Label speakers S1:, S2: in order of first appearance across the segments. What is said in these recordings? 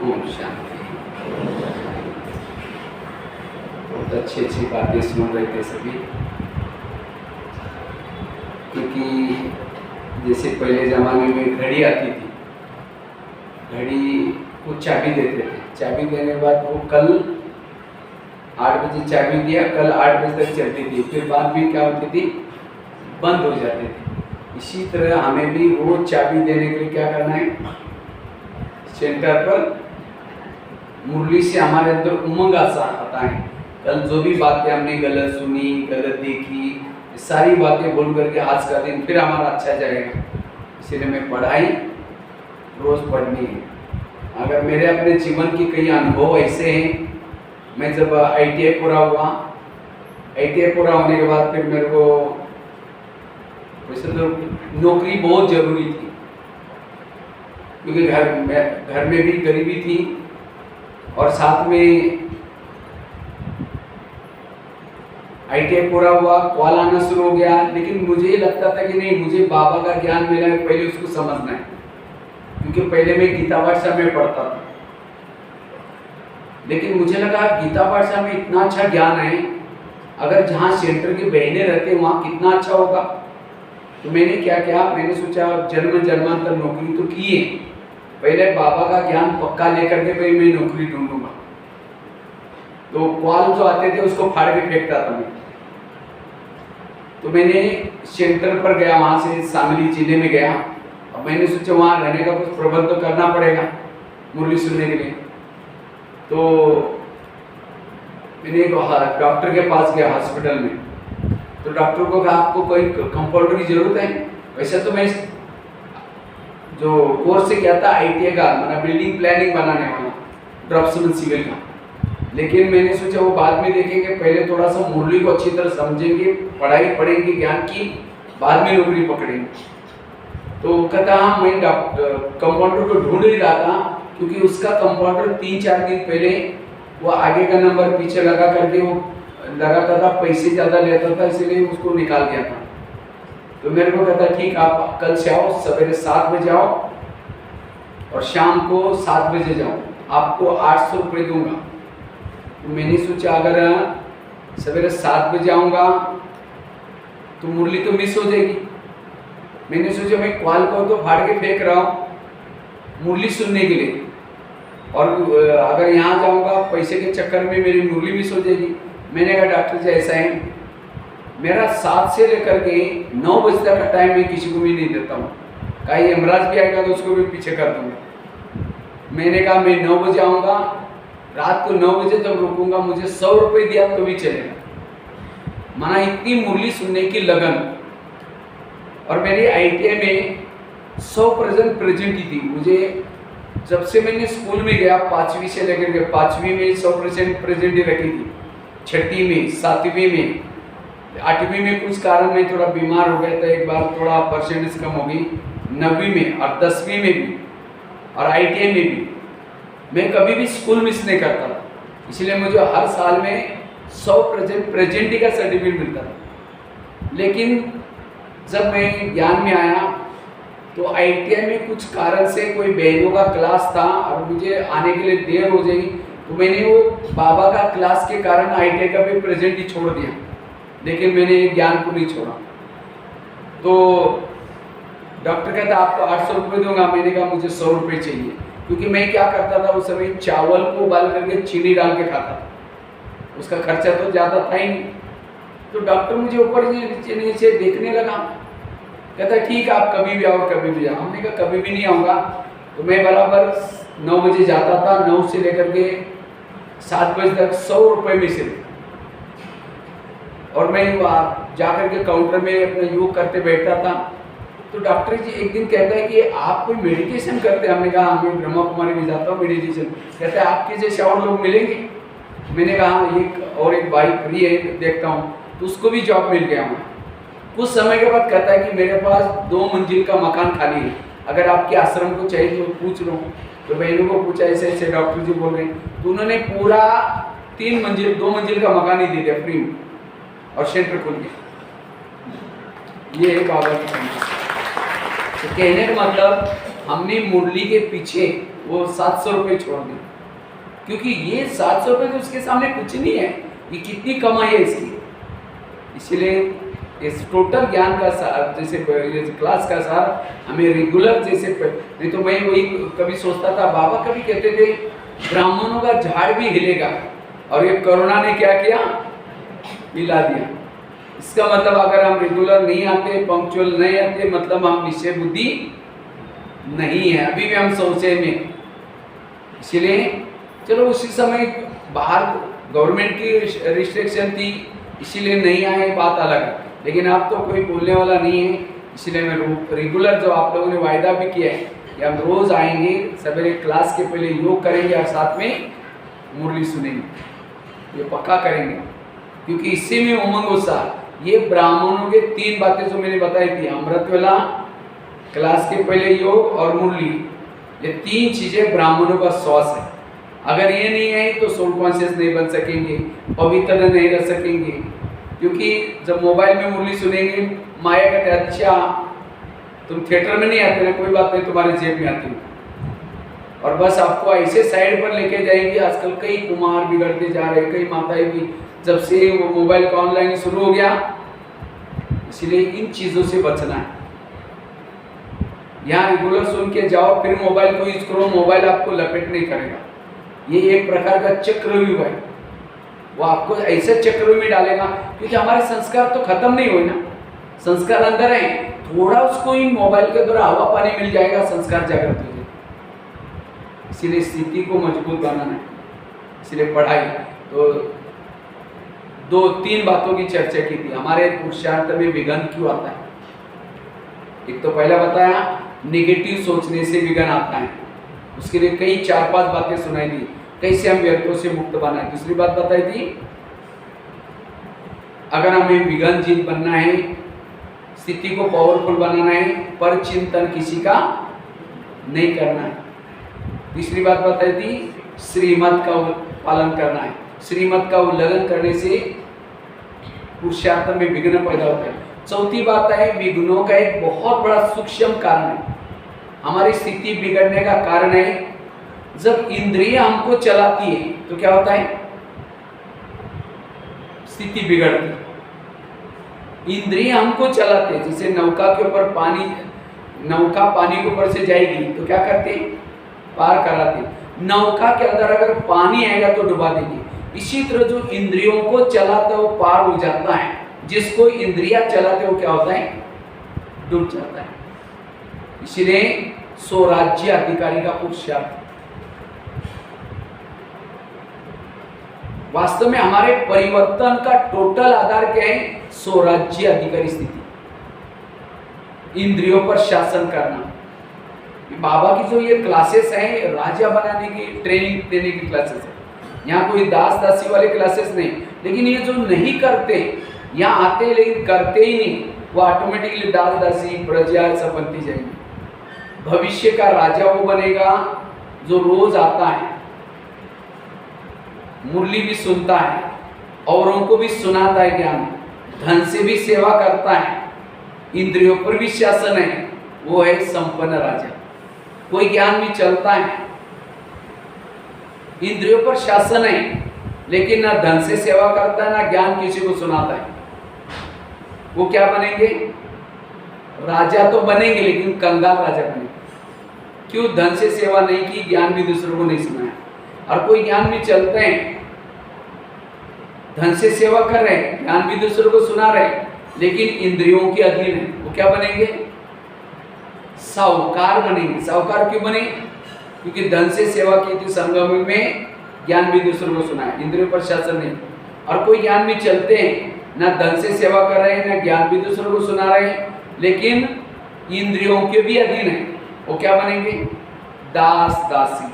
S1: ओम शांति। बहुत अच्छी अच्छी बातें सुन रहे थे सभी, क्योंकि जैसे पहले ज़माने में घड़ी आती थी, घड़ी को चाबी देते थे, चाबी देने के बाद वो कल 8 बजे चाबी दिया, कल 8 बजे तक चलती थी, फिर बाद में क्या होती थी, बंद हो जाती थी। इसी तरह हमें भी वो चाबी देने के लिए क्या करना है, सेंटर पर मुरली से हमारे अंदर उमंग आता है। कल जो भी बातें हमने गलत सुनी, गलत देखी, सारी बातें बोल करके आज का दिन फिर हमारा अच्छा जाएगा। इसलिए मैं पढ़ाई रोज़ पढ़नी है। अगर मेरे अपने जीवन की कई अनुभव ऐसे हैं, मैं जब ITI पूरा हुआ, ITI पूरा होने के बाद फिर मेरे को वैसे तो नौकरी बहुत ज़रूरी थी, क्योंकि घर में भी गरीबी थी और साथ में ITI पूरा हुआ, कॉल आना शुरू हो गया। लेकिन मुझे ये लगता था कि नहीं, मुझे बाबा का ज्ञान मिला है, पहले उसको समझना है, क्योंकि पहले मैं गीता पाठशाला में पढ़ता था। लेकिन मुझे लगा गीता पाठशाला में इतना अच्छा ज्ञान है, अगर जहाँ सेंटर की बहनें रहते हैं वहाँ कितना अच्छा होगा। तो मैंने क्या किया, मैंने सोचा जन्म जन्मांतर नौकरी तो की है, पहले बाबा का ज्ञान पक्का लेकर के भाई मैं नौकरी ढूंढूंगा। तो कॉल जो आते थे उसको फाड़ के फेंकता था मैं। तो मैंने सेंटर पर गया, वहाँ से शामली जिले में गया। अब मैंने सोचा वहाँ रहने का कुछ प्रबंध तो करना पड़ेगा मुरली सुनने के लिए। तो मैंने एक डॉक्टर के पास गया हॉस्पिटल में। तो डॉक्टर को कहा आपको कोई कंपाउंडर की जरूरत है। वैसे तो मैं जो कोर्स से किया था ITI का, मतलब बिल्डिंग प्लानिंग बनाने वाला, ड्राफ्ट्समैन सिविल का। लेकिन मैंने सोचा वो बाद में देखेंगे, पहले थोड़ा सा मुरली को अच्छी तरह समझेंगे, पढ़ाई पढ़ेंगे ज्ञान की, बाद में नौकरी पकड़ेंगे। तो कहता हाँ, मैं कंपाउंडर को ढूंढ ही रहा था, क्योंकि उसका कंपाउंडर 3-4 दिन पहले वो आगे का नंबर पीछे लगा करके वो लगाता था, पैसे ज़्यादा लेता था, इसीलिए उसको निकाल दिया था। तो मेरे को कहता ठीक, आप कल से आओ, सवेरे 7 बजे आओ और शाम को 7 बजे जाओ, आपको 800 रुपये दूंगा। तो मैंने सोचा अगर सवेरे 7 बजे आऊँगा तो मुरली तो मिस हो जाएगी। मैंने सोचा मैं कॉल को तो फाड़ के फेंक रहा हूँ मुरली सुनने के लिए, और अगर यहाँ जाऊँगा पैसे के चक्कर में मेरी मुरली मिस हो जाएगी। मैंने कहा डॉक्टर जी ऐसा है, मेरा 7 से लेकर के 9 बजे तक का टाइम मैं किसी को भी नहीं देता हूँ, कहीं यमराज भी आएगा तो उसको भी पीछे कर दूँगा। मैंने कहा मैं 9 बजे आऊँगा, रात को 9 बजे तक रुकूंगा, मुझे 100 रुपये दिया तो भी चलेगा। माना इतनी मुरली सुनने की लगन। और मेरी ITI में 100% प्रेजेंट ही थी। मुझे जब से मैंने स्कूल में गया 5वीं से लेकर के 5वीं में 100% प्रेजेंट ही रखी थी, 6वीं में, 7वीं में, 8वीं में कुछ कारण मैं थोड़ा बीमार हो गया था, एक बार थोड़ा परसेंटेज कम हो गई, 9वीं में और 10वीं में भी और ITI में भी मैं कभी भी स्कूल मिस नहीं करता था। इसलिए मुझे हर साल में 100% प्रेजेंट ही का सर्टिफिकेट मिलता था। लेकिन जब मैं ज्ञान में आया तो ITI में कुछ कारण से कोई बहनों का क्लास था और मुझे आने के लिए देर हो जाएगी, तो मैंने वो बाबा का क्लास के कारण ITI का भी प्रेजेंट ही छोड़ दिया। लेकिन मैंने ज्ञान को नहीं छोड़ा। तो डॉक्टर कहता आपको 800 रुपये दूंगा। मैंने कहा मुझे 100 रुपये चाहिए, क्योंकि मैं क्या करता था उस समय, चावल को उबाल करके चीनी डाल के खाता था, उसका खर्चा तो ज़्यादा था ही नहीं। तो डॉक्टर मुझे ऊपर नीचे देखने लगा, कहता ठीक है आप कभी भी आओ, कभी भी जाओ। हमने कहा कभी भी नहीं आऊँगा। तो मैं बराबर 9 बजे जाता था, 9 से लेकर के 7 बजे तक 100 रुपये में से। और मैं जाकर के काउंटर में अपना योग करते बैठता था। तो डॉक्टर जी एक दिन कहता है कि आप कोई मेडिटेशन करते हैं। हमने कहा मैं ब्रह्मा कुमारी में जाता हूँ मेडिटेशन। कहता है आपके जैसे और लोग मिलेंगे। मैंने कहा एक भाई फ्री है, देखता हूँ। तो उसको भी जॉब मिल गया वहाँ। कुछ समय के बाद कहता है कि मेरे पास 2 मंजिल का मकान खाली है, अगर आपके आश्रम को चाहिए तो पूछ लो। तो बहनों को पूछा, ऐसे ऐसे डॉक्टर जी बोल रहे हैं। तो उन्होंने पूरा 2 मंजिल का मकान ही दे दिया फ्री में, और सेंटर खोल गया। ये है बाबा की। तो कहने का मतलब हमने मुरली के पीछे वो 700 रुपये छोड़ दिए, क्योंकि ये 700 रुपये तो उसके सामने कुछ नहीं है, ये कितनी कमाई है इसकी। इसलिए इस टोटल ज्ञान का सार, जैसे क्लास का सार हमें रेगुलर, जैसे नहीं तो मैं वही कभी सोचता था, बाबा कभी कहते थे ब्राह्मणों का झाड़ भी हिलेगा, और ये कोरोना ने क्या किया, हिला दिया। इसका मतलब अगर हम रेगुलर नहीं आते, पंक्चुअल नहीं आते, मतलब हम निश्चय बुद्धि नहीं है, अभी भी हम संशय में। इसलिए चलो उसी समय बाहर गवर्नमेंट की रिस्ट्रिक्शन थी, इसीलिए नहीं आए, बात अलग है, लेकिन अब तो कोई बोलने वाला नहीं है। इसलिए मैं रेगुलर जो आप लोगों ने वायदा भी किया है कि हम रोज आएंगे, सवेरे क्लास के पहले योग करेंगे और साथ में मुरली सुनेंगे, ये पक्का करेंगे, क्योंकि इसी में उमंग उत्साह। ये ब्राह्मणों के 3 बातें जो मैंने बताई थी, अमृत वेला, क्लास के पहले योग और मुरली, ये 3 चीजें ब्राह्मणों का श्वास है। अगर ये नहीं है तो सोल कॉन्शियस नहीं बन सकेंगे, पवित्र नहीं रह सकेंगे, क्योंकि जब मोबाइल में मुरली सुनेंगे, माया कहते अच्छा तुम थिएटर में नहीं आते ना, कोई बात नहीं, तुम्हारे जेब में आती हूँ, और बस आपको ऐसे साइड पर लेके जाएंगे। आजकल कई कुमार बिगड़ते जा रहे, कई माताएं भी, जब से वो मोबाइल का ऑनलाइन शुरू हो गया। इसलिए इन चीज़ों से बचना है। यहाँ रेगुलर सुन के जाओ, फिर मोबाइल को यूज करो, मोबाइल आपको लपेट नहीं करेगा। ये एक प्रकार का चक्रव्यूह है, वो आपको ऐसे चक्रव्यूह में डालेगा, क्योंकि हमारे संस्कार तो खत्म नहीं हुए ना, संस्कार अंदर है, थोड़ा उसको इन मोबाइल के द्वारा हवा पानी मिल जाएगा, संस्कार जागृत हो जाएगा। इसीलिए स्थिति को मजबूत बनाना है, इसलिए पढ़ाई। तो 2-3 बातों की चर्चा की थी, हमारे पुरुषार्थ में विघ्न क्यों आता है। एक तो पहला बताया, नेगेटिव सोचने से विघ्न आता है, उसके लिए कई 4-5 बातें सुनाई दी, कैसे हम व्यर्थों से मुक्त बनाए। दूसरी बात बताई थी, अगर हमें विघ्न जीत बनना है, स्थिति को पावरफुल बनाना है, पर चिंतन किसी का नहीं करना है। तीसरी बात बताई थी, श्रीमत का पालन करना है, श्रीमत का उल्लंघन करने से पुरुषार्थ में विघ्न पैदा होता है। चौथी बात है, विघ्नों का एक बहुत बड़ा सूक्ष्म कारण है, हमारी स्थिति बिगड़ने का कारण है, जब इंद्रिय हमको चलाती है तो क्या होता है, स्थिति बिगड़ती है। इंद्रिय हमको चलाते हैं, जैसे नौका के ऊपर पानी, नौका पानी के ऊपर से जाएगी तो क्या करते हैं, पार कराते। नौका के अंदर अगर पानी आएगा तो डुबा देगी। इसी तरह जो इंद्रियों को चलाता है वो पार हो जाता है, जिसको इंद्रिया चलाते वो क्या होता है, डूब जाता है। इसलिए स्वराज्य अधिकारी का पुरुषार्थ, वास्तव में हमारे परिवर्तन का टोटल आधार क्या है, स्वराज्य अधिकारी स्थिति, इंद्रियों पर शासन करना। बाबा की जो ये क्लासेस हैं, राजा बनाने की ट्रेनिंग देने की क्लासेस है, यहाँ कोई दास दासी वाले क्लासेस नहीं। लेकिन ये जो नहीं करते, यहाँ आते लेकिन करते ही नहीं, वो ऑटोमेटिकली दास दासी प्रजा सब बनती जाएंगी। भविष्य का राजा वो बनेगा जो रोज आता है, मुरली भी सुनता है, औरों को भी सुनाता है ज्ञान, धन से भी सेवा करता है, इंद्रियों पर भी शासन है, वो है संपन्न राजा। कोई ज्ञान भी चलता है, इंद्रियों पर शासन है, लेकिन ना धन से सेवा करता है, ना ज्ञान किसी को सुनाता है, वो क्या बनेंगे, राजा तो बनेंगे लेकिन कंगाल राजा बनेंगे। क्यों, धन से सेवा नहीं की, ज्ञान भी दूसरों को नहीं सुनाया। और कोई ज्ञान भी चलते हैं, धन से सेवा कर रहे हैं, ज्ञान भी दूसरों को सुना रहे हैं, लेकिन इंद्रियों के अधीन है, वो क्या बनेंगे, साहूकार बनेंगे। साहूकार क्यों बने, क्योंकि धन से सेवा की थी संगम में, ज्ञान भी दूसरों को सुनाया, इंद्रियों पर शासन नहीं। और कोई ज्ञान भी चलते हैं, ना धन से सेवा कर रहे हैं, ना ज्ञान भी दूसरों को सुना रहे हैं, लेकिन इंद्रियों के भी अधीन है, वो क्या बनेंगे, दास दासी।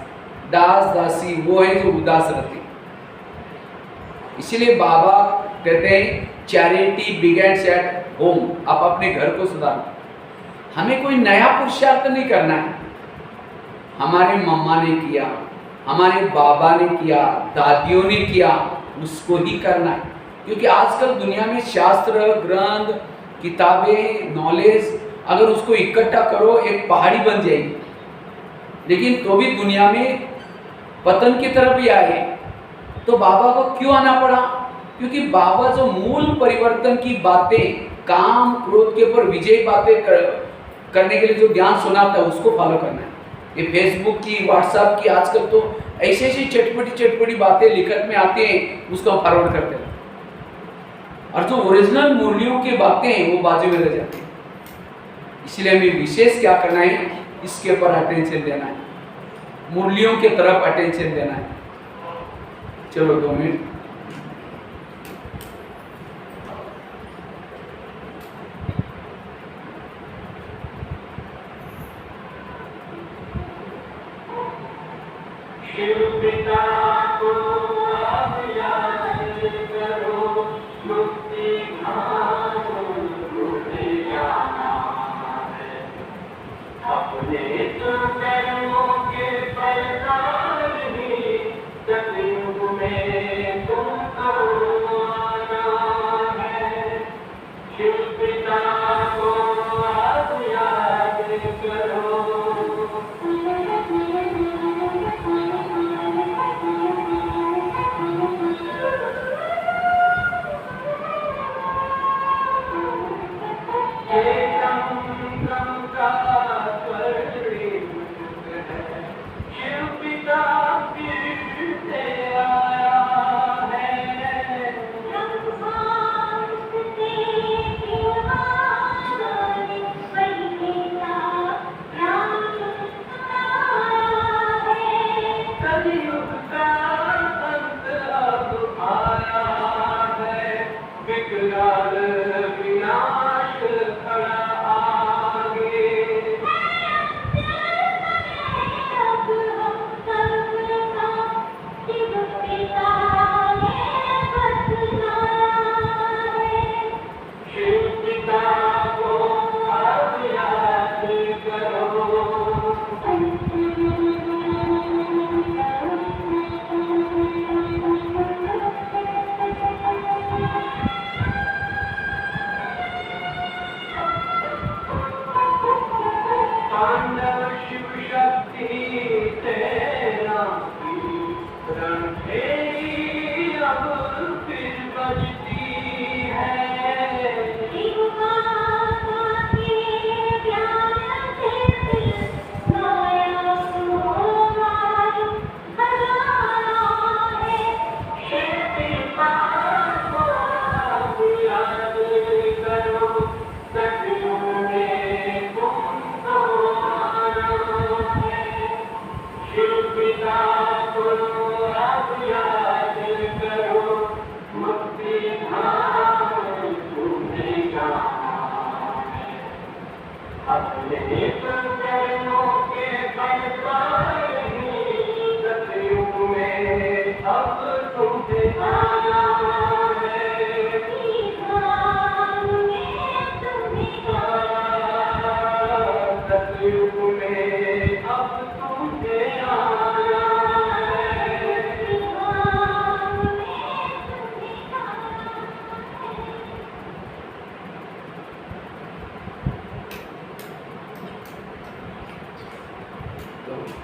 S1: दास दासी वो है जो उदास रहते हैं। इसीलिए बाबा कहते हैं, चैरिटी बिगेन्स एट होम, आप अपने घर को सुधारो। हमें कोई नया पुरुषार्थ नहीं करना है, हमारे मम्मा ने किया, हमारे बाबा ने किया, दादियों ने किया, उसको ही करना है। क्योंकि आजकल दुनिया में शास्त्र, ग्रंथ, किताबें, नॉलेज, अगर उसको इकट्ठा करो एक पहाड़ी बन जाएगी, लेकिन तो भी दुनिया में पतन की तरफ ही आए। तो बाबा को क्यों आना पड़ा? क्योंकि बाबा जो मूल परिवर्तन की बातें, काम क्रोध के ऊपर विजय बातें करने के लिए जो ज्ञान सुनाता है उसको फॉलो करना है। ये फेसबुक की, व्हाट्सएप की आजकल तो ऐसी ऐसी चटपटी बातें लिखत में आती हैं, उसको फॉरवर्ड करते हैं, और जो ओरिजिनल मूल्यों की बातें हैं वो बाजू में रह जाती हैं। इसलिए हमें विशेष क्या करना है, इसके ऊपर अटेंशन देना है, मूल्यों की तरफ अटेंशन देना है। चलो 2 मिनट।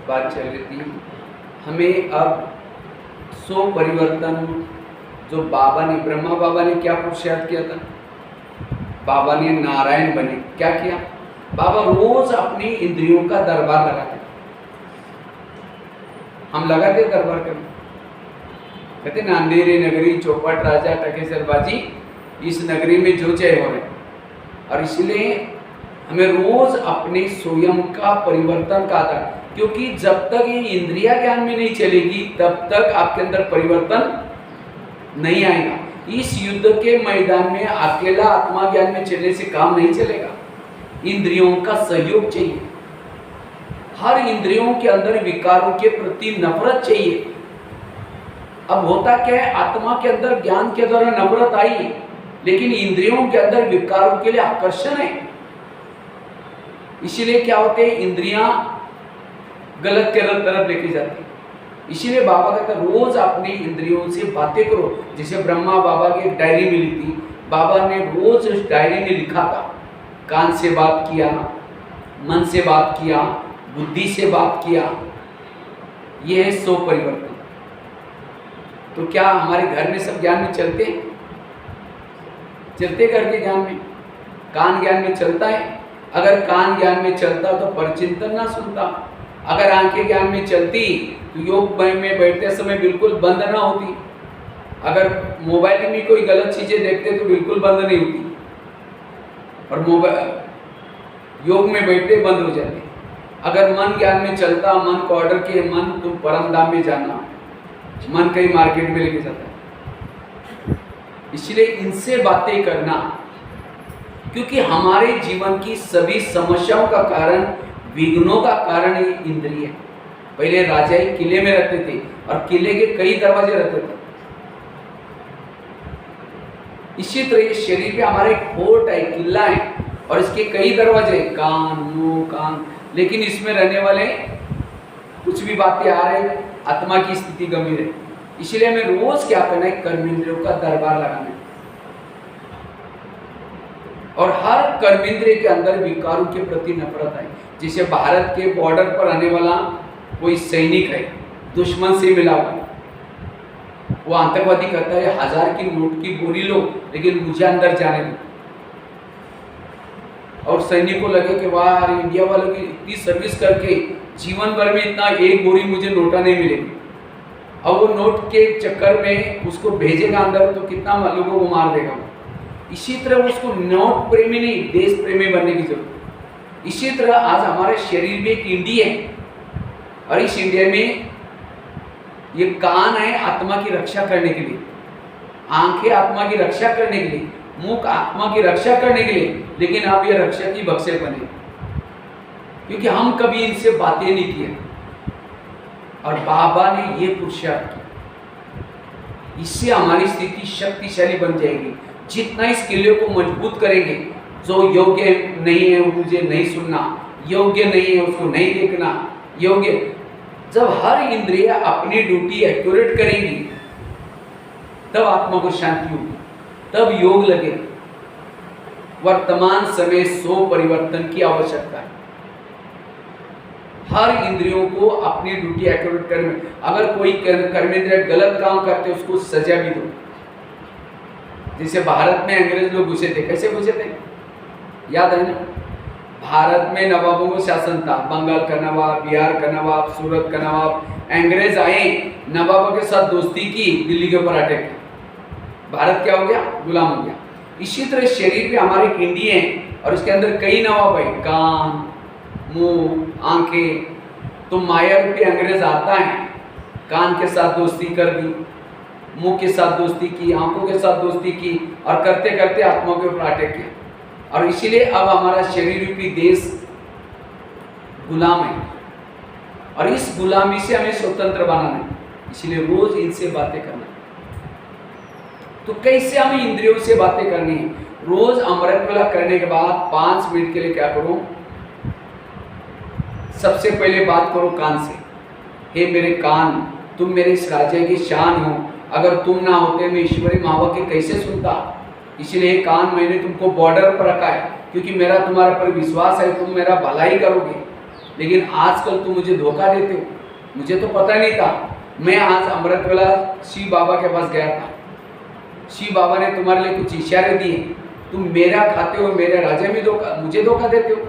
S1: बात चल रही थी, हमें अब सो परिवर्तन जो बाबा ने, ब्रह्मा बाबा ने क्या पुरुषार्थ किया था? बाबा ने नारायण बने क्या किया? बाबा रोज अपनी इंद्रियों का दरबार लगाते। हम लगाते दरबार करने, कहते ना अंधेरी नगरी चौपट राजा टकेसर बाजी, इस नगरी में जो चाहे हो रहे। और इसलिए हमें रोज अपने स्वयं का परिवर्तन का था, क्योंकि जब तक ये इंद्रिया ज्ञान में नहीं चलेगी तब तक आपके अंदर परिवर्तन नहीं आएगा। इस युद्ध के मैदान में अकेला आत्मा ज्ञान में चलने से काम नहीं चलेगा, इंद्रियों का सहयोग चाहिए। हर इंद्रियों के अंदर विकारों के प्रति नफरत चाहिए। अब होता क्या है, आत्मा के अंदर ज्ञान के द्वारा नफरत आई, लेकिन इंद्रियों के अंदर विकारों के लिए आकर्षण है। इसीलिए क्या होते हैं, इंद्रियां गलत के तरफ लेके जाती है। इसीलिए बाबा कहता है रोज अपनी इंद्रियों से बातें करो। जैसे ब्रह्मा बाबा की एक डायरी मिली थी, बाबा ने रोज उस डायरी में लिखा था, कान से बात किया, मन से बात किया, बुद्धि से बात किया, ये है 100 परिवर्तन। तो क्या हमारे घर में सब ज्ञान में चलते करके ज्ञान में, कान ज्ञान में चलता है? अगर कान ज्ञान में चलता तो परचिंतन ना सुनता। अगर आंखें ज्ञान में चलती तो योग में बैठते समय बिल्कुल बंद ना होती। अगर मोबाइल में कोई गलत चीजें देखते तो बिल्कुल बंद नहीं होती, और मोबाइल योग में बैठते बंद हो जाते। अगर मन ज्ञान में चलता, मन को ऑर्डर किए, मन तुम परम धाम में जाना, मन कहीं मार्केट में लेके जाता है। इसलिए इनसे बातें करना, क्योंकि हमारे जीवन की सभी समस्याओं का कारण, विघ्नों का कारण ये इंद्रिय है। पहले राजा एक किले में रहते थे और किले के कई दरवाजे रहते थे। इसी तरह ये शरीर पे हमारे एक फोर्ट है, किला है, और इसके कई दरवाजे, कान, मुंह, कान, लेकिन इसमें रहने वाले कुछ भी बातें आ रहे, आत्मा की स्थिति गंभीर है। इसलिए हमें रोज क्या करना है? कर्मेंद्रियों का दरबार लगाना है, और हर कर्मेंद्रिय के अंदर विकारों के प्रति नफरत है। जैसे भारत के बॉर्डर पर आने वाला कोई सैनिक है, दुश्मन से मिला हुआ, वो आतंकवादी कहता है 1000 की नोट की बोरी लो, लेकिन मुझे अंदर जाने दो। और सैनिक को लगे कि वाह, इंडिया वालों की इतनी सर्विस करके जीवन भर में इतना एक बोरी मुझे नोटा नहीं मिलेगी। अब वो नोट के चक्कर में उसको भेजेगा अंदर तो कितना लोगों को मार देगा। इसी तरह उसको नोट प्रेमी नहीं, देश प्रेमी बनने की जरूरत है। इसी तरह आज हमारे शरीर में एक इंडिया है, और इस इंडिया में ये कान है आत्मा की रक्षा करने के लिए, आंखें आत्मा की रक्षा करने के लिए, मुख आत्मा की रक्षा करने के लिए, लेकिन आप ये रक्षा की बक्से बने, क्योंकि हम कभी इनसे बातें नहीं किए, और बाबा ने ये पुरुषार्थ किया। इससे हमारी स्थिति शक्तिशाली बन जाएगी। जितना इस किले को मजबूत करेंगे, जो योग्य नहीं है मुझे नहीं सुनना, योग्य नहीं है उसको नहीं देखना, योग्य, जब हर इंद्रिय अपनी ड्यूटी एक्यूरेट करेंगी, तब आत्मा को शांति होगी, तब योग लगेगा। वर्तमान समय 100 परिवर्तन की आवश्यकता है। हर इंद्रियों को अपनी ड्यूटी एक्यूरेट करने, अगर कोई कर्मेंद्रिय गलत काम करते उसको सजा भी दो। जैसे भारत में अंग्रेज लोग घुसे थे, कैसे घुसे थे याद है ना? भारत में नवाबों का शासन था, बंगाल का नवाब, बिहार का नवाब, सूरत का नवाब। अंग्रेज आए, नवाबों के साथ दोस्ती की, दिल्ली के ऊपर अटैक किया, भारत क्या हो गया? गुलाम हो गया। इसी तरह शरीर पे हमारे एक इंडिया है, और इसके अंदर कई नवाब है, कान, मुंह, आंखें। तो माया रूपी अंग्रेज आता है, कान के साथ दोस्ती कर दी, मुंह के साथ दोस्ती की, आंखों के साथ दोस्ती की, और करते करते आत्मा के ऊपर अटैक किया। और इसीलिए अब हमारा शरीर रूपी देश गुलाम है, और इस गुलामी से हमें स्वतंत्र बनाना है। इसलिए रोज इनसे बातें करना है। तो कैसे हमें इंद्रियों से बातें करनी है? रोज अमृत वेला करने के बाद 5 मिनट के लिए क्या करो? सबसे पहले बात करो कान से। हे मेरे कान, तुम मेरे इस राज्य की शान हो, अगर तुम ना होते मैं ईश्वरी महावाक्य कैसे सुनता? इसलिए कान मैंने तुमको बॉर्डर पर रखा है, क्योंकि मेरा तुम्हारे पर विश्वास है, तुम मेरा भलाई करोगे। लेकिन आजकल तुम मुझे धोखा देते हो, मुझे तो पता नहीं था। मैं आज अमृत वेला शिव बाबा के पास गया था, शिव बाबा ने तुम्हारे लिए कुछ इशारे दिए, तुम मेरा खाते हो, मेरे राजा में धोखा, मुझे धोखा देते हो।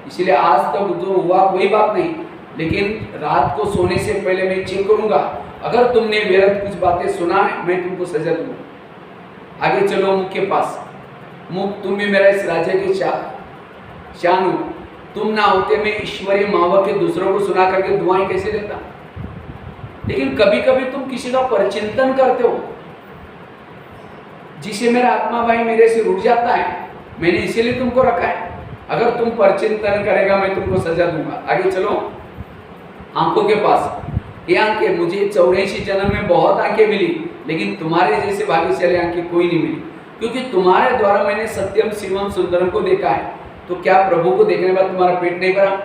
S1: इसलिए आज तक जो हुआ कोई बात नहीं, लेकिन रात को सोने से पहले मैं चेक करूंगा, अगर तुमने व्यर्थ कुछ बातें सुना है मैं तुमको सजा दूंगा। आगे चलो मुख के पास। मुख, तुम भी मेरा इस राज्य के शान हो, तुम ना होते मैं ईश्वरीय महावाक्य दूसरों को सुना करके दुआएं कैसे देता। लेकिन कभी कभी तुम किसी का परिचिंतन करते हो, जिसे मेरा आत्मा भाई मेरे से रुक जाता है, मैंने इसीलिए तुमको रखा है। अगर तुम परिचिंतन करेगा मैं तुमको सजा दूंगा। आगे चलो आंखों के पास। ये आंखें, मुझे 84 जन्म में बहुत आंखें मिली, लेकिन तुम्हारे जैसे भाग्यशाली आंखें कोई नहीं मिली, क्योंकि तुम्हारे द्वारा मैंने सत्यम शिवम सुंदरम को देखा है। तो क्या प्रभु को देखने के बाद तुम्हारा पेट नहीं भरा?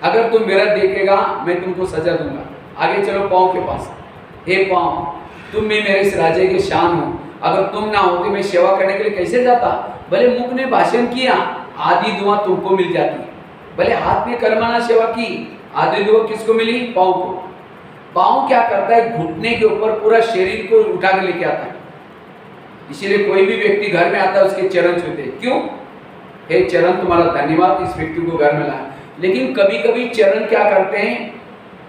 S1: अगर तुम मेरा देखेगा मैं तुमको सजा दूंगा। आगे चलो पाँव के पास। हे पाँव, तुम भी मेरे इस राज्य के शान हो, अगर तुम ना होते मैं सेवा करने के लिए कैसे जाता? भले मुख ने भाषण किया, आधी दुआ तुमको मिल जाती है, भले हाथ में कर्मणा सेवा की, आधी दुआ किसको मिली? पाँव को। पाँव क्या करता है? घुटने के ऊपर पूरा शरीर को उठा के लेके आता है। इसीलिए कोई भी व्यक्ति घर में आता है उसके चरण छूते हैं। क्यों? हे चरण तुम्हारा धन्यवाद, इस व्यक्ति को घर में लाया। लेकिन कभी कभी चरण क्या करते हैं?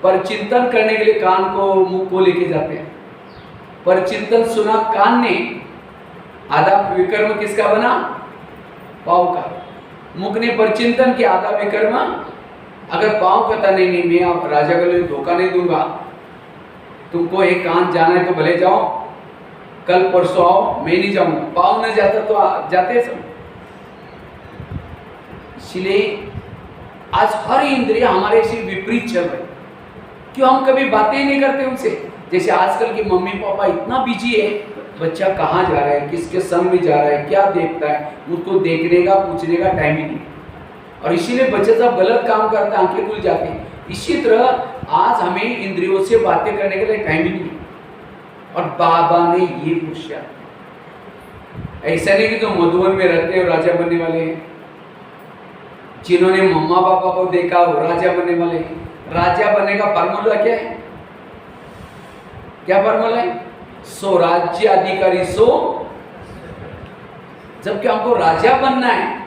S1: परचिंतन करने के लिए कान को, मुख को लेके जाते हैं। परचिंतन सुना कान ने, आधा विकर्म किसका बना? पाँव का। मुख ने परचिंतन किया, आधा विकर्म। अगर पाँव कहता नहीं नहीं मैं आप राजा को धोखा नहीं दूंगा, तुमको एक कान जाना है तो भले जाओ, कल परसों आओ, मैं नहीं जाऊंगा। पाँव न जाता तो जाते सब। इसलिए आज हर इंद्रिय हमारे से विपरीत चल रहे। क्यों? हम कभी बातें ही नहीं करते उनसे। जैसे आजकल की मम्मी पापा इतना बिजी है, बच्चा कहाँ जा रहा है, किसके संग में जा रहा है, क्या देखता है, उसको देखने का पूछने का टाइम ही नहीं। और इसीलिए बच्चे सब गलत काम करते हैं, आंखें खुल जाती हैं। इसी तरह आज हमें इंद्रियों से बातें करने के लिए टाइम ही नहीं। और बाबा ने ये पूछा, ऐसा नहीं कि जो मधुबन में रहते हैं राजा बनने वाले हैं, जिन्होंने मम्मा पापा को देखा वो राजा बनने वाले हैं। राजा बनने का फार्मूला क्या है? क्या फार्मूला है? सो राज्य अधिकारी सो। जबकि हमको राजा बनना है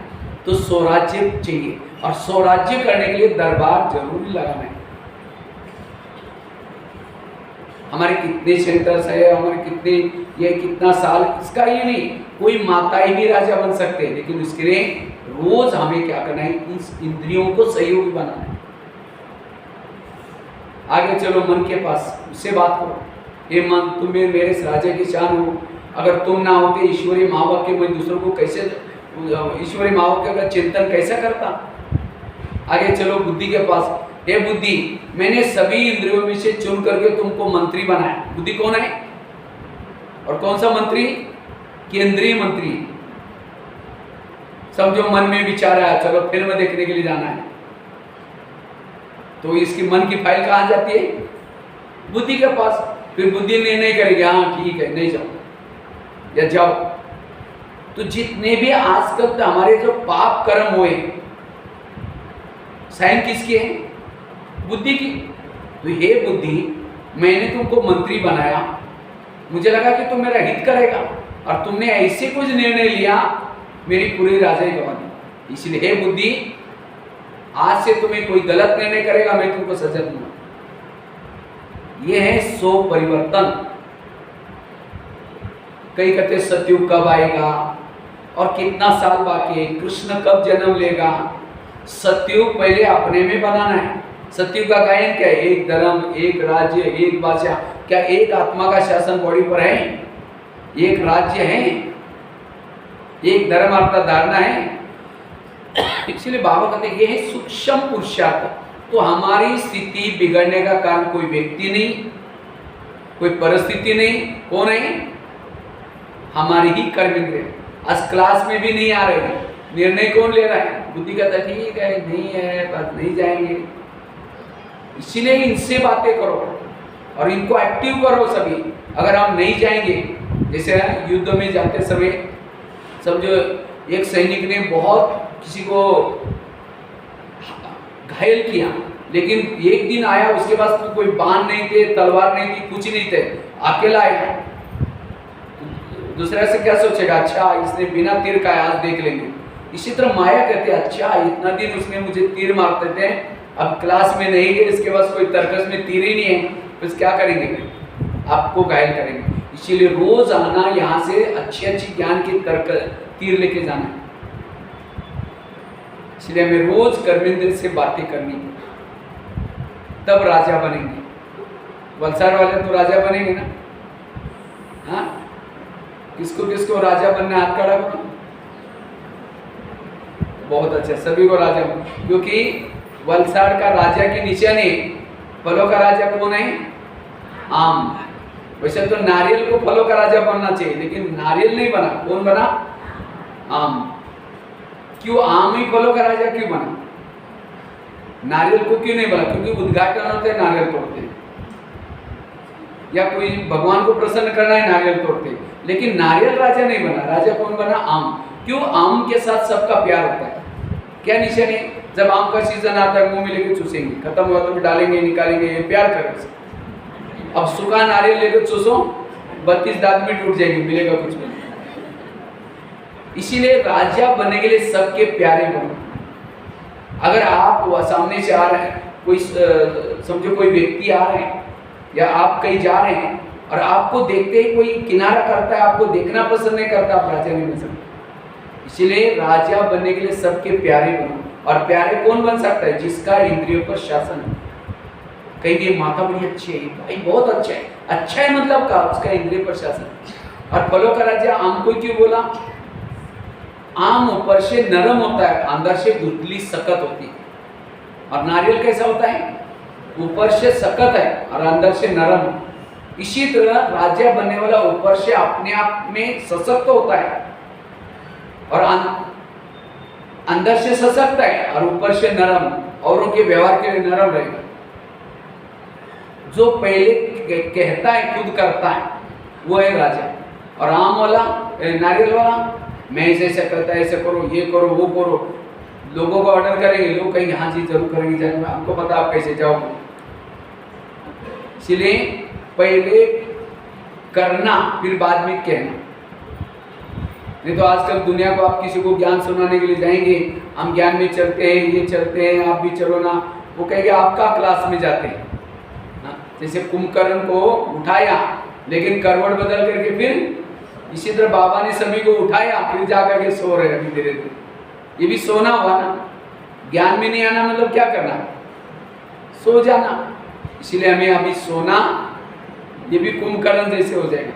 S1: तो स्वराज्य चाहिए, और स्वराज्य करने के लिए दरबार जरूरी लगाना है। हमारे कितने सेंटर्स है, हमारे कितने, ये कितना साल, इसका ये नहीं। कोई माताएं भी राजा बन सकते हैं, लेकिन उसके लिए रोज हमें क्या करना है? इस इंद्रियों को सहयोगी बनाना है। आगे चलो मन के पास, उससे बात करो। ये मन, तुम मेरे राजा की शान हो। अगर तुम ना होते ईश्वरीय माँ बाप के, मैं दूसरों को कैसे, ईश्वरीय माँ बाप का चिंतन कैसा करता? आगे चलो बुद्धि के पास। हे बुद्धि, मैंने सभी इंद्रियों में से चुन करके तुमको मंत्री बनाया। बुद्धि कौन है? और कौन सा मंत्री? केंद्रीय मंत्री। समझो मन में विचार आया, चलो फिल्म देखने के लिए जाना है, तो इसकी मन की फाइल कहाँ जाती है? बुद्धि के पास। फिर बुद्धि निर्णय करेगी, हाँ ठीक है नहीं जाओ या जाओ। तो जितने भी आजकल तो हमारे जो पाप कर्म हुए, साइन किसकी है? बुद्धि की। तो हे बुद्धि, मैंने तुमको मंत्री बनाया, मुझे लगा कि तुम मेरा हित करेगा, और तुमने ऐसे कुछ निर्णय लिया, मेरी पूरी राजाई गवा दी। इसलिए हे बुद्धि, आज से तुम्हें कोई गलत निर्णय करेगा, मैं तुमको सजा दूंगा। यह है सो परिवर्तन। कई कहते सतयुग कब आएगा और कितना साल बाकी है, कृष्ण कब जन्म लेगा। सतयुग पहले अपने में बनाना है। सतयुग का गायन क्या है? एक धर्म, एक राज्य, एक भाषा। क्या एक आत्मा का शासन बॉडी पर है? एक राज्य है, एक धर्म अर्थात धारणा है। इसलिए बाबा कहते हैं ये है सूक्ष्म पुरुषार्थ। तो हमारी स्थिति बिगड़ने का कारण कोई व्यक्ति नहीं, कोई परिस्थिति नहीं। कौन है? हमारी ही कर्म इंद्रिय। आज क्लास में भी नहीं आ रहे, निर्णय कौन ले रहा है? बुद्धि कहता ठीक है, नहीं है, बस नहीं जाएंगे। इसीलिए इनसे बातें करो और इनको एक्टिव करो सभी। अगर हम नहीं जाएंगे, जैसे युद्ध में जाते समय समझो एक सैनिक ने बहुत किसी को घायल किया, लेकिन एक दिन आया उसके पास तो कोई बाण नहीं थे, तलवार नहीं थी, कुछ नहीं थे, अकेला आया। दूसरे से क्या सोचेगा? अच्छा इसने बिना तीर का आज देख लेंगे। इसी तरह माया कहते हैं, अच्छा इतना दिन उसने मुझे तीर मारते थे, अब क्लास में नहीं गए, इसके पास कोई तर्कस में तीर ही नहीं है, तो क्या करेंगे? आपको घायल करेंगे। इसीलिए रोज आना यहाँ से अच्छी ज्ञान की तर्क तीर लेके जाना है। इसलिए हमें रोज कर्मेंद्र से बातें करनी, तब राजा बनेंगे। वलसाड़ वाले तो राजा बनेंगे ना? हाँ, किसको किसको राजा बनना, हाथ खड़ा करो। बहुत अच्छा, सभी को राजा, क्योंकि वलसाड़ का राजा के नीचे नहीं, फलों का राजा कौन है? आम। वैसे तो नारियल को फलों का राजा बनना चाहिए, लेकिन नारियल नहीं बना। कौन बना? आम। क्यों आम ही फलों का राजा क्यों बना? नारियल को क्यों नहीं बना? क्योंकि उद्घाटन होते हैं, नारियल तोड़ते हैं, या कोई भगवान को प्रसन्न करना है, नारियल तोड़ते हैं। लेकिन नारियल राजा नहीं बना। राजा कौन बना? आम। क्यों? आम के साथ सबका प्यार होता है। क्या निशान है? जब आम का सीजन आता है मुंह में लेके चूसेंगे, खत्म हुआ तो डालेंगे निकालेंगे, ये प्यार करेंगे। अब सूखा नारियल लेकर चूसो, 32 दांत में टूट जाएंगे, मिलेगा कुछ नहीं। इसीलिए राजा बनने के लिए सबके प्यारे बनो। अगर आप सामने से आ रहे हैं, कोई समझो कोई व्यक्ति आ रहे हैं या आप कहीं जा रहे हैं और आपको देखते ही कोई किनारा करता है, आपको देखना पसंद नहीं करता, आप राजा नहीं बन सकते। इसीलिए राजा बनने के लिए सबके प्यारे बनो। और प्यारे कौन बन सकता है? जिसका इंद्रियों पर शासन है। कहीं माता बड़ी अच्छी है, भाई बहुत अच्छा है, अच्छा है मतलब का उसका इंद्रिय पर शासन। और फलों का राजा आम को क्यों बोला? आम ऊपर से नरम होता है, अंदर से गुठली सख्त होती है। और नारियल कैसा होता है? ऊपर से सख्त है और अंदर से नरम। इसी तरह राजा बनने वाला ऊपर से अपने आप में सशक्त होता है और अंदर से सशक्त है और ऊपर से नरम, औरों के व्यवहार के लिए नरम रहेगा। जो पहले कहता है खुद करता है वो है राजा। और आम वाला नारियल वाला मैं ऐसा करता है, ऐसा करो, ये करो, वो करो, लोगों को ऑर्डर करेंगे, लोग कहेंगे हाँ जी जरूर करेंगे, जाएंगे, आपको पता आप कैसे जाओगे। इसलिए पहले करना फिर बाद में कहना। नहीं तो आजकल दुनिया को आप किसी को ज्ञान सुनाने के लिए जाएंगे, हम ज्ञान में चलते हैं, ये चलते हैं, आप भी चलो ना, वो कहेंगे आपका क्लास में जाते हैं। जैसे कुंभकर्ण को उठाया लेकिन करवट बदल करके फिर, इसी तरह बाबा ने सभी को उठाया फिर जाकर के सो रहे अभी धीरे धीरे। ये भी सोना हुआ ना, ज्ञान में नहीं आना मतलब क्या करना? सो जाना। इसीलिए हमें अभी सोना, ये भी कुंभकर्ण जैसे हो जाएगा।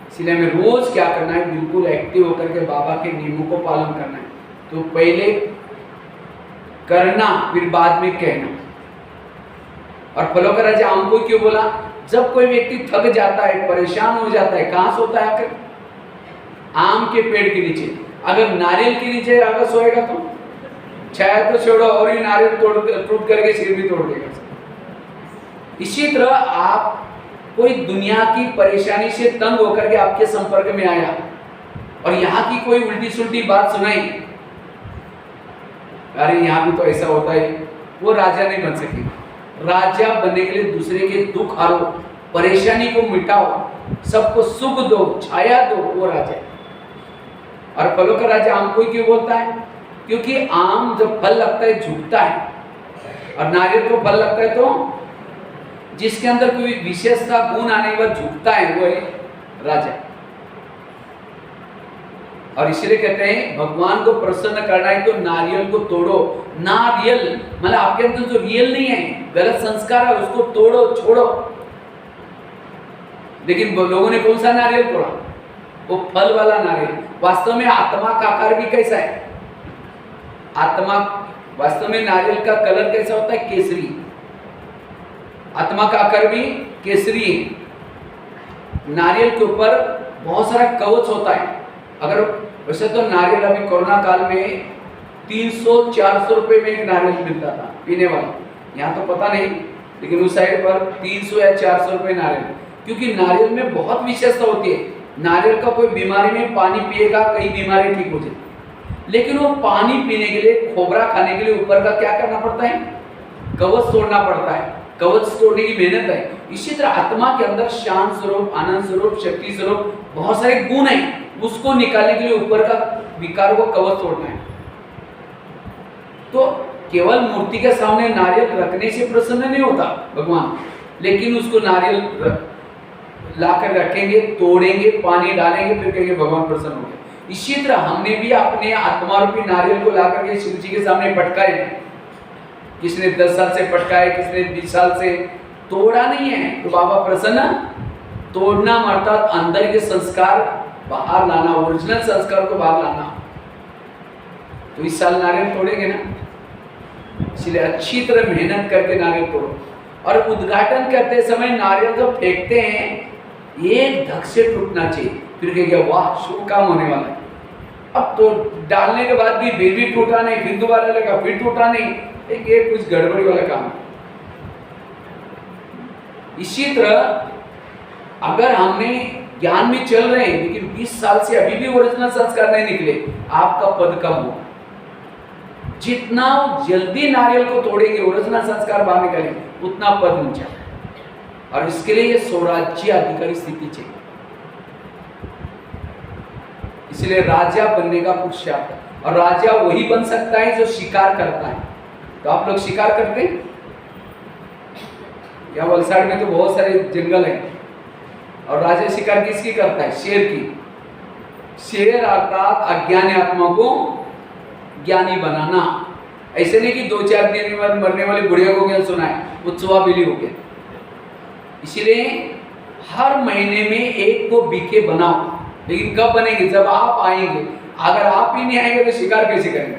S1: इसलिए हमें रोज क्या करना है? बिल्कुल एक्टिव होकर के बाबा के नियमों को पालन करना है। तो पहले करना फिर बाद में कहना। और फलों का राजा आम को क्यों बोला? जब कोई व्यक्ति थक जाता है, परेशान हो जाता है, कहाँ सोता है आकर? आम के पेड़ के नीचे। अगर नारियल के नीचे अगर सोएगा तो छाया तो छोड़ो, और ही नारियल टूट करके सिर भी तोड़ देगा। इसी तरह आप कोई दुनिया की परेशानी से तंग होकर के आपके संपर्क में आया और यहाँ की कोई उल्टी सुल्टी बात सुनाई, अरे यहाँ भी तो ऐसा होता है, वो राजा नहीं बन सकेगा। राजा बनने के लिए दूसरे के दुख हरो, परेशानी को मिटाओ, सबको सुख दो, छाया दो, वो राजा है। और फलों का राजा आम को क्यों बोलता है? क्योंकि आम जब फल लगता है झुकता है, और नारियल को फल लगता है तो जिसके अंदर कोई विशेषता गुण आने के बाद झुकता है वो है राजा। और इसलिए कहते हैं भगवान को प्रसन्न करना है तो नारियल को तोड़ो। नारियल मतलब आपके अंदर जो रियल नहीं है, गलत संस्कार है, उसको तोड़ो, छोड़ो। लेकिन लोगों ने कौन सा नारियल तोड़ा? वो फल वाला नारियल। वास्तव में आत्मा का आकार भी कैसा है? आत्मा वास्तव में नारियल का कलर कैसा होता है? केसरी। आत्मा का आकार भी केसरी है। नारियल के ऊपर बहुत सारा कवच होता है। अगर वैसे तो नारियल अभी कोरोना काल में 300-400 रुपए में एक नारियल मिलता था पीने वाला, यहाँ तो पता नहीं, लेकिन उस साइड पर 300 या 400 रुपए नारियल। क्योंकि नारियल में बहुत विशेषता होती है। नारियल का कोई बीमारी में पानी पिएगा, कई बीमारी ठीक हो जाती। लेकिन वो पानी पीने के लिए, खोबरा खाने के लिए ऊपर का क्या करना पड़ता है? कवच तोड़ना पड़ता है। कवच तोड़ने की मेहनत है। इसी तरह आत्मा के अंदर शांत स्वरूप, आनंद स्वरूप, शक्ति स्वरूप बहुत सारे गुण हैं, उसको निकालने के लिए ऊपर का विकार को कवच तोड़ना है। तो केवल मूर्ति के सामने नारियल रखने से प्रसन्न नहीं होता भगवान, लेकिन उसको नारियल लाकर रखेंगे, तोड़ेंगे, पानी डालेंगे, फिर कहेंगे भगवान प्रसन्न हो गए। इसी तरह हमने भी अपने आत्मा रूपी नारियल को लाकर के शिव जी के सामने पटकाए। किसने 10 साल से पटकाए, किसने 20 साल से, तोड़ा नहीं है तो बाबा प्रसन्न। तोड़ना अर्थात अंदर के संस्कार बाहर लाना, ओरिजिनल संस्कार को बाहर लाना। तो इस साल नारियल तोड़ेंगे ना, इसलिए अच्छी तरह मेहनत करके नारियल तोड़ो। और उद्घाटन करते समय नारियल जब फेंकते हैं एक धक से टूटना चाहिए, फिर कहेंगे वाह शुभ काम होने वाला है। अब तो डालने के बाद भी फिर भी टूटा नहीं, फिर दोबारा लगा, फिर टूटा नहीं, ये कुछ गड़बड़ी वाला काम है। इसी तरह अगर हमने ज्ञान में चल रहे हैं लेकिन 20 साल से अभी भी ओरिजिनल संस्कार नहीं निकले, आपका पद कम हो। जितना जल्दी नारियल को तोड़ेंगे, ओरिजिनल संस्कार बाहर निकालेंगे, उतना पद ऊंचा। और इसके लिए ये स्वराज्य अधिकारी स्थिति चाहिए। इसलिए राजा बनने का पुरुषार्थ है, और राजा वही बन सकता है जो शिकार करता है। तो आप लोग शिकार करते हैं? या वलसाड़ में तो बहुत सारे जंगल हैं, और राजा शिकार किसकी करता है? शेर की। शेर अर्थात अज्ञानी आत्मा को ज्ञानी बनाना। ऐसे नहीं कि 2-4 दिन में मरने वाले बुढ़िया को क्या सुनाए, वो चुहा बिल्ली हो गया। इसलिए हर महीने में एक को बीके बनाओ, लेकिन कब बनेंगे? जब आप आएंगे। अगर आप ही नहीं आएंगे तो शिकार कैसे करेंगे?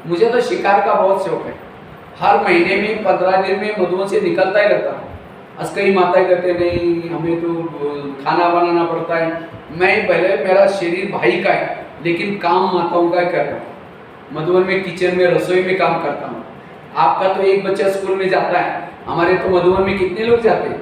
S1: मुझे तो शिकार का बहुत शौक है। हर महीने में 15 दिन में मधुओं से निकलता ही रहता हूँ। आज कई माताएं कहते नहीं, हमें तो खाना बनाना पड़ता है। मैं पहले, मेरा शरीर भाई का है, लेकिन काम माताओं का कर रहा हूँ। मधुबन में किचन में, रसोई में काम करता हूँ। आपका तो एक बच्चा स्कूल में जाता है, हमारे तो मधुबन में कितने लोग जाते हैं?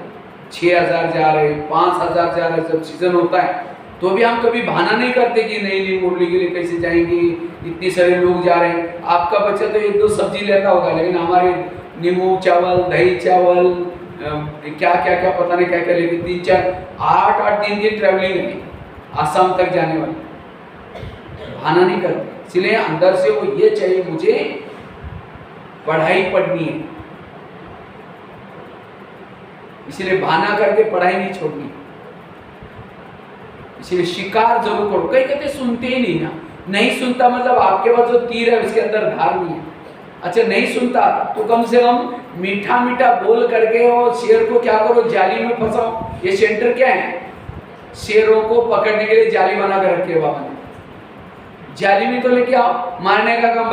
S1: 6000 जा रहे, 5000 जा रहे। जब सीजन होता है तो भी हम कभी बहाना नहीं करते कि नहीं मुरली के लिए कैसे जाएंगे, इतने सारे लोग जा रहे हैं। आपका बच्चा तो 1-2 सब्जी लेता होगा, लेकिन हमारे नींबू चावल, दही चावल, क्या क्या क्या पता नहीं क्या क्या लेके 3-4-8 दिन की ट्रैवलिंग है आसाम तक जाने वाली। बहाना नहीं करते। इसलिए अंदर से वो ये चाहिए, मुझे पढ़ाई पढ़नी है। इसलिए बहाना करके पढ़ाई नहीं छोड़नी। इसलिए शिकार जरूर करो। कई कहते सुनते ही नहीं ना। नहीं सुनता मतलब आपके पास जो तीर है उसके अंदर धार नहीं है। अच्छा, नहीं सुनता तो कम से कम मीठा मीठा बोल करके और शेर को क्या करो, जाली में फंसाओ। ये सेंटर क्या है? शेरों को पकड़ने के लिए जाली बना कर रखे बाबा ने। जाली में तो लेके आओ, मारने का काम